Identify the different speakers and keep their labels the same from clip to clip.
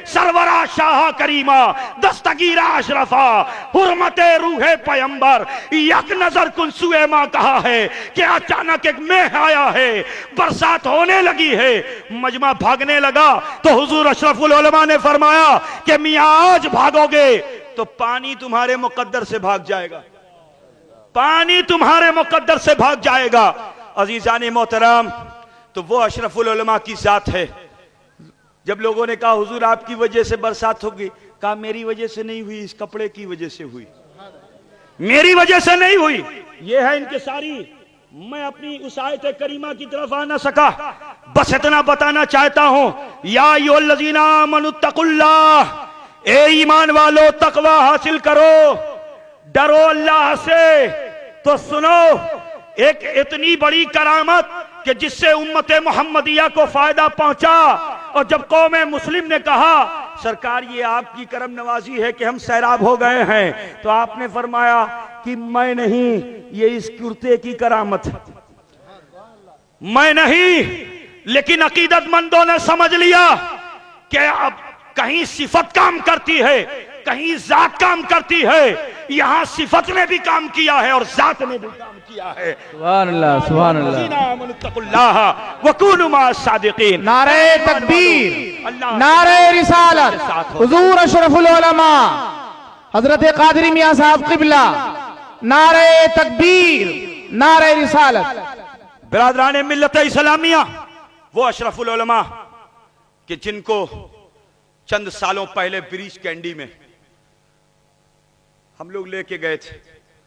Speaker 1: सरवरा शाह करीमा दस्तगीरा अशरफा हुर्मते रूहे पैगंबर यक नजर कुनसुए मां कहा है कि अचानक एक मेह आया है, बरसात होने लगी है, मजमा भागने लगा तो हुजूर अशरफुल उलमा ने फरमाया कि मियां आज भागोगे तो पानी तुम्हारे मुकद्दर से भाग जाएगा, पानी तुम्हारे मुकद्दर से भाग जाएगा। अजीजान मोहतरम, तो वो अशरफुल उलमा की जात है। जब लोगों ने कहा हुजूर आपकी वजह से बरसात होगी, कहा मेरी वजह से नहीं हुई, इस कपड़े की वजह से हुई, मेरी वजह से नहीं हुई। ये है इनके सारी। मैं अपनी उस आयत करीमा की तरफ आ ना सका, बस इतना बताना चाहता हूं, या अय्युहल्लज़ीना आमनुत्तकुल्लाह, ए ईमान वालो तकवा हासिल करो, डरो अल्लाह से। तो सुनो, एक इतनी बड़ी करामत कि जिससे उम्मत मोहम्मदिया को फायदा पहुंचा। और जब कौम मुस्लिम ने कहा सरकार ये आपकी करम नवाजी है कि हम सैराब हो गए हैं, तो आपने फरमाया कि मैं नहीं, ये इस कुर्ते की करामत है, मैं नहीं। लेकिन अकीदतमंदों ने समझ लिया कि अब कहीं सिफत काम करती है, कहीं जात काम करती है। यहां सिफत ने भी काम किया है और जात ने भी काम किया है।
Speaker 2: सुभान अल्लाह, सुभान
Speaker 1: अल्लाह वकूनु मास सादिकीन।
Speaker 2: नारे तकबीर, नारे रिसालत, हुजूर अशरफुल उलमा हजरत कादरी मियां साहब किबला, नारे तकबीर, नारे रिसालत।
Speaker 1: बिरादरान मिल्लत इस्लामिया, वो अशरफुल उलमा कि जिनको चंद सालों पहले ब्रीच कैंडी में हम लोग लेके गए थे,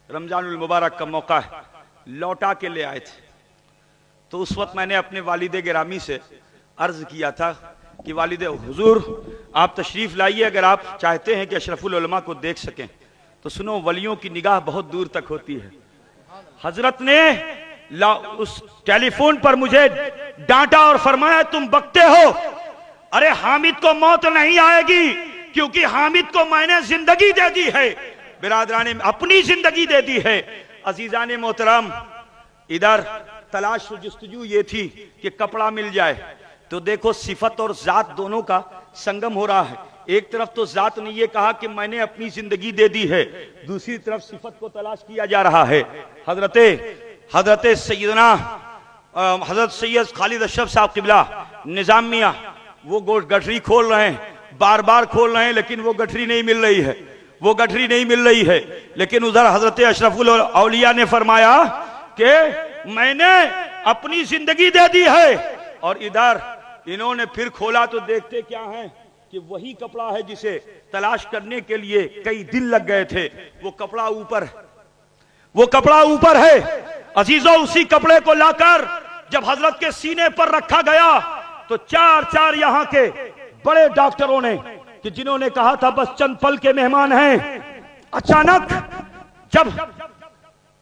Speaker 1: रमजानुल मुबारक का मौका है, लौटा के ले आए थे। तो उस वक्त मैंने अपने वालिदे गिरामी से अर्ज किया था कि वालिदे हुजूर आप तशरीफ लाइए, अगर आप चाहते हैं कि अशरफुल उलमा को देख सकें तो सुनो, वलियों की निगाह बहुत दूर तक होती है। हजरत ने उस टेलीफोन पर मुझे डांटा और फरमाया तुम बकते हो, अरे हामिद को मौत नहीं आएगी क्योंकि हामिद को मैंने जिंदगी दे दी है, बिरादरान अपनी जिंदगी दे दी है। अजीजान मोहतरम, इधर तलाश जुस्तजू ये थी कि कपड़ा मिल जाए, तो देखो सिफत और जात दोनों का संगम हो रहा है। एक तरफ तो जात ने ये कहा कि मैंने अपनी जिंदगी दे दी है, दूसरी तरफ सिफत को तलाश किया जा रहा है। हजरत सैयदना हजरत सैयद खालिद अशरफ साहब किबला निजामिया वो गठरी खोल रहे हैं, बार बार खोल रहे हैं, लेकिन वो गठरी नहीं मिल रही है, वो गठरी नहीं मिल रही है। लेकिन उधर हजरत अशरफुल औलिया ने फरमाया कि मैंने अपनी जिंदगी दे दी है, और इधर इन्होंने फिर खोला तो देखते क्या है कि वही कपड़ा है जिसे तलाश करने के लिए कई दिन लग गए थे। वो कपड़ा ऊपर है, वो कपड़ा ऊपर है। अजीजों, उसी कपड़े को लाकर जब हजरत के सीने पर रखा गया तो चार यहां के बड़े डॉक्टरों ने, कि जिन्होंने कहा था बस चंद पल के मेहमान हैं, अचानक जब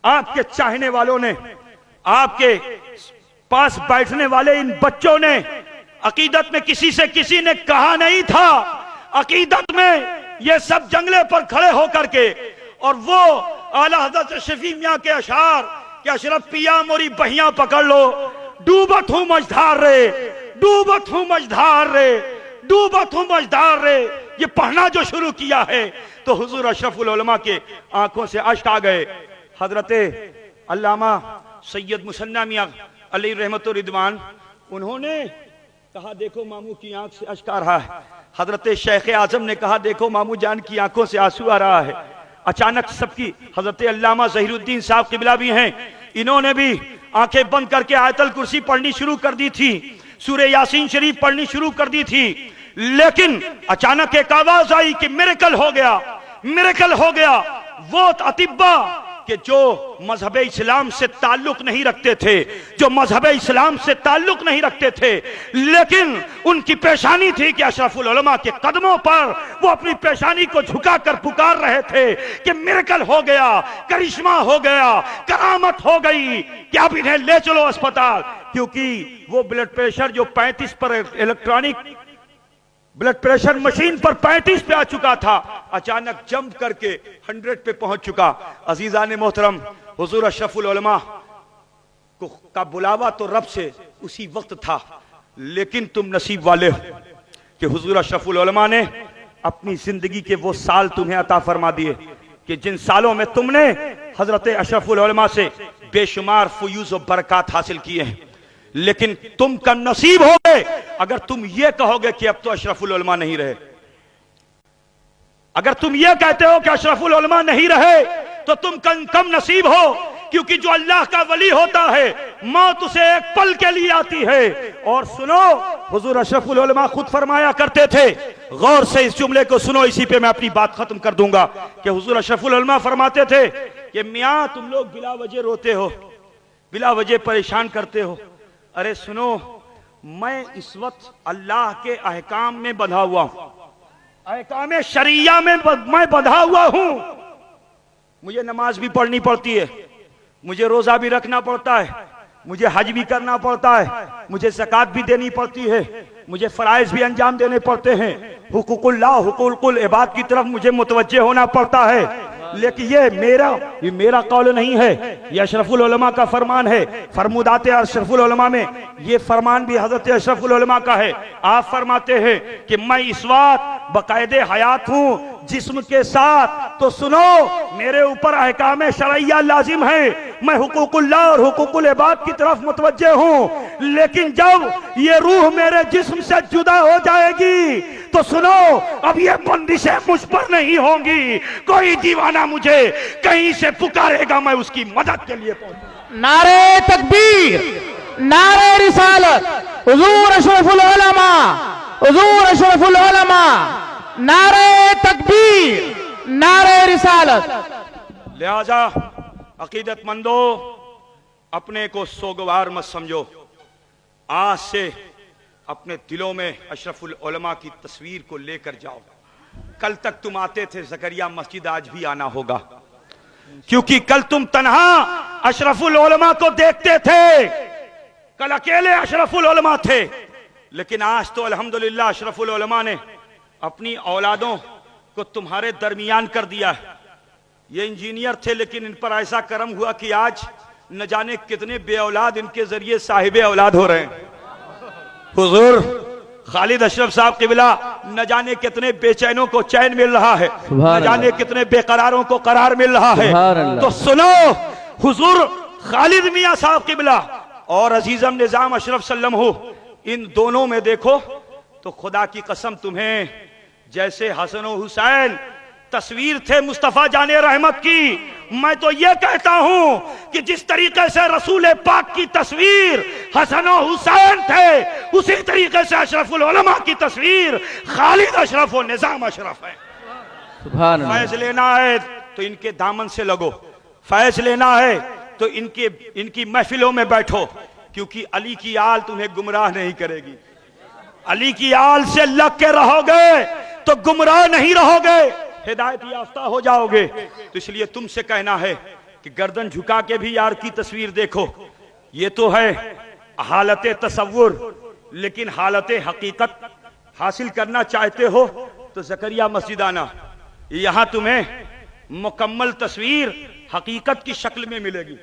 Speaker 1: आपके चाहने वालों ने, आपके पास बैठने वाले इन बच्चों ने, अकीदत में किसी से किसी ने कहा नहीं था, अकीदत में ये सब जंगले पर खड़े होकर के, और वो आला हज़रत शफी मियां के अशार कि अशरफ पिया मोरी बहियां पकड़ लो, डूबत हूं मझधार रे, डूबत हूं मझधार रे, डूबत हूं मझधार रे, ये पढ़ना जो शुरू किया है तो हुजूर अशरफुल उलमा के आंखों से अश्क आ गए। हजरते अल्लामा सैयद मुसन्ना मियां अलैहि रहमतुर रिदवान, उन्होंने कहा देखो मामू की आंख से अश्क आ रहा है। हजरत शेख आजम ने कहा देखो मामू जान की आंखों से आंसू आ रहा है। अचानक सबकी, हजरत अल्लामा ज़हीरुद्दीन साहब किबला भी हैं, इन्होंने भी आंखें बंद करके आयतल कुर्सी पढ़नी शुरू कर दी थी, सूरे यासीन शरीफ पढ़नी शुरू कर दी थी। लेकिन अचानक एक आवाज आई कि मिरेकल हो गया, मिरेकल हो गया। वो अतिब्बा कि जो मजहब इस्लाम से ताल्लुक नहीं रखते थे, जो मजहब इस्लाम से ताल्लुक नहीं रखते थे, लेकिन उनकी पेशानी थी कि अशरफुल उलमा के कदमों पर वो अपनी पेशानी को झुकाकर पुकार रहे थे कि मिरेकल हो गया, करिश्मा हो गया, करामत हो गई कि अब इन्हें ले चलो अस्पताल। क्योंकि वो ब्लड प्रेशर जो 35 पर, इलेक्ट्रॉनिक ब्लड प्रेशर मशीन पर 35 पे आ चुका था, अचानक जंप करके 100 पे पहुंच चुका। अजीजान मोहतरम, हुजूर अशरफुल उलमा का बुलावा तो रब से उसी वक्त था, लेकिन तुम नसीब वाले हो, कि हुजूर अशरफुल उलमा ने अपनी जिंदगी के वो साल तुम्हें अता फरमा दिए कि जिन सालों में तुमने हजरत अशरफुल उलमा से बेशुमार फयूज और बरकत हासिल किए हैं। लेकिन तुम कम नसीब हो गए अगर तुम ये कहोगे कि अब तो अशरफुल उलमा नहीं रहे। अगर तुम ये कहते हो कि अशरफुल उलमा नहीं रहे तो तुम कम नसीब हो, क्योंकि जो अल्लाह का वली होता है मौत उसे एक पल के लिए आती है। और सुनो, हुजूर अशरफुल उलमा खुद फरमाया करते थे, गौर से इस जुमले को सुनो, इसी पे मैं अपनी बात खत्म कर दूंगा, कि हुजूर अशरफुल उलमा फरमाते थे कि मियां तुम लोग बिला वजह रोते हो, बिला वजह परेशान करते हो। अरे सुनो, मैं इस वक्त अल्लाह के अहकाम में बंधा हुआ हूं, अहकाम शरिया में मैं बंधा हुआ हूं। मुझे नमाज भी पढ़नी पड़ती है, मुझे रोजा भी रखना पड़ता है, मुझे हज भी करना पड़ता है, मुझे ज़कात भी देनी पड़ती है, मुझे फराइज भी अंजाम देने पड़ते हैं, हुकूकुल्लाह हुकूकुल इबाद की तरफ मुझे मुतवज्जे होना पड़ता है। लेकिन ये मेरा कौल नहीं है, ये अशरफुल उलमा का फरमान है। फरमुदात अशरफुल उलमा में ये फरमान भी हजरत अशरफुल उलमा का है। आप फरमाते हैं कि मैं इस वक्त बकायदे हयात हूं जिस्म के साथ, तो सुनो मेरे ऊपर अहकाम शरइया लाजिम है, मैं हुकूकुल्लाह और हुकूकुल इबाद की तरफ मुतवज्जे हूं। लेकिन जब ये रूह मेरे जिस्म से जुदा हो जाएगी तो सुनो, अब ये बंदिशें मुझ पर नहीं होंगी। कोई दीवाना मुझे कहीं से पुकारेगा, मैं उसकी मदद के लिए पहुंचूंगा।
Speaker 2: नारे तकबीर, नारे रिसालत, हुजूर अशरफुल उलमा, हुजूर अशरफुल उलमा, नारे तकबीर, नारे रिसालत।
Speaker 1: लिहाजा अकीदतमंदो, अपने को सोगवार मत समझो। आज से अपने दिलों में अशरफुल उलमा की तस्वीर को लेकर जाओ। कल तक तुम आते थे ज़करिया मस्जिद, आज भी आना होगा, क्योंकि कल तुम तन्हा अशरफुल उलमा को देखते थे, कल अकेले अशरफुल उलमा थे। लेकिन आज तो अल्हम्दुलिल्लाह अशरफुल उलमा ने अपनी औलादों को तुम्हारे दरमियान कर दिया है। ये इंजीनियर थे, लेकिन इन पर ऐसा करम हुआ कि आज न जाने कितने बे औलाद इनके जरिए साहिबे औलाद हो रहे हैं। हुजूर खालिद अशरफ साहब क़िबला न जाने कितने बेचैनों को चैन मिल रहा है, न जाने कितने बेकरारों को करार मिल रहा है। तो सुनो, हुजूर खालिद मियां साहब क़िबला और अजीजम निजाम अशरफ सल्लम हो, इन दोनों में देखो तो खुदा की कसम तुम्हें जैसे हसन और हुसैन तस्वीर थे मुस्तफा जाने रहमत की। मैं तो ये कहता हूं कि जिस तरीके से रसूल पाक की तस्वीर हसन और हुसैन थे, उसी तरीके से अशरफुल उलमा की तस्वीर खालिद अशरफ और निजाम अशरफ है। फैज लेना है तो इनके दामन से लगो, फैज लेना है तो इनकी महफिलों में बैठो, क्योंकि अली की आल तुम्हें गुमराह नहीं करेगी। अली की आल से लग के रहोगे तो गुमराह नहीं रहोगे, हिदायत याफ्ता हो जाओगे। तो इसलिए तुमसे कहना है कि गर्दन झुका के भी यार की तस्वीर देखो। ये तो है हालत तसव्वुर, लेकिन हालत हकीकत हासिल करना चाहते हो तो ज़करिया मस्जिद आना, यहां तुम्हें मुकम्मल तस्वीर हकीकत की शक्ल में मिलेगी।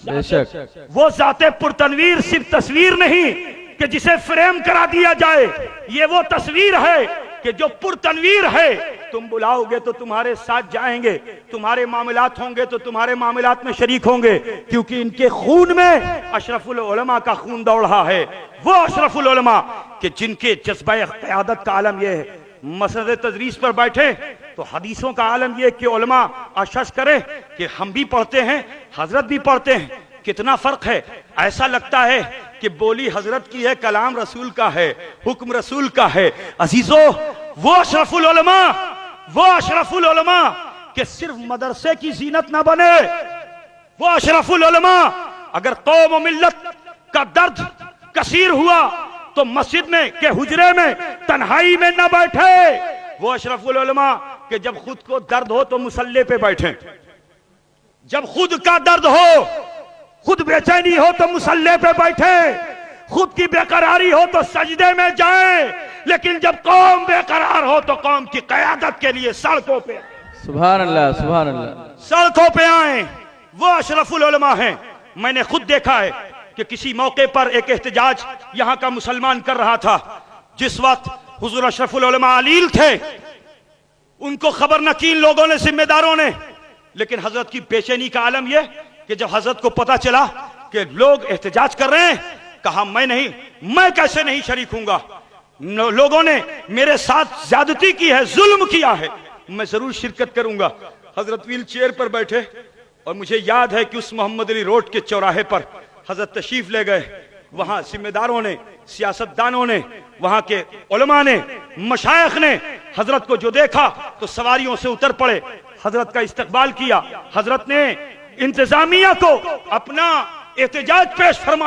Speaker 1: बेशक वो जाते पुरतनवीर सिर्फ तस्वीर नहीं कि जिसे फ्रेम करा दिया जाए, ये वो तस्वीर है कि जो पुरतनवीर है। तुम बुलाओगे तो तुम्हारे साथ जाएंगे, तुम्हारे मामलात होंगे तो तुम्हारे मामलात में शरीक होंगे, क्योंकि इनके खून में अशरफुल उलमा का खून दौड़ रहा है। वो अशरफुल उलमा कि जिनके जज्बा क़यादत का आलम यह है, मसनद तदरीस पर बैठे तो हदीसों का आलम यह कि उलमा आशश करे कि हम भी पढ़ते हैं, हजरत भी पढ़ते हैं, कितना फर्क है। ऐसा लगता है कि बोली हजरत की है, कलाम रसूल का है, हुक्म रसूल का है। अजीजों, वो अशरफुल उलमा, वो अशरफुल उलमा कि सिर्फ मदरसे की जीनत ना बने। वो अशरफुल उलमा अगर कौम और मिल्लत का दर्द कसीर हुआ तो मस्जिद में के हुजरे में तन्हाई में न बैठे। वो अशरफुल उलमा कि जब खुद को दर्द हो तो मुसल्ले पे बैठे, जब खुद का दर्द हो, खुद बेचैनी हो तो मुसल्ले पे बैठे, खुद की बेकरारी हो तो सजदे में जाए, लेकिन जब कौम बेकरार हो तो कौम की क़यादत के लिए सड़कों पे,
Speaker 2: सुभान अल्लाह, सुभान अल्लाह,
Speaker 1: सड़कों पे आए। वो अशरफुल उलमा हैं। मैंने खुद देखा है कि किसी मौके पर एक एहतजाज यहां का मुसलमान कर रहा था, जिस वक्त हुजूर अशरफुल उलमा अलील थे, उनको खबर न की इन लोगों ने, जिम्मेदारों ने। लेकिन हजरत की बेचैनी का आलम यह कि जब हजरत को पता चला कि लोग एहतजाज कर रहे हैं, कहा मैं कैसे नहीं शरीक हूंगा। लोगों ने मेरे साथ ज्यादती की है, जुल्म किया है, मैं जरूर शिरकत करूंगा। हजरत व्हील चेयर पर बैठे और मुझे याद है कि उस मोहम्मद अली रोड के चौराहे पर हजरत तशरीफ ले गए। वहां जिम्मेदारों ने, सियासतदानों ने, वहां के उलमा ने, मशाइख ने हजरत को जो देखा तो सवारियों से उतर पड़े, हजरत का इस्तकबाल किया। हजरत ने इंतजामिया को अपना एहतजाज पेश फरमाया।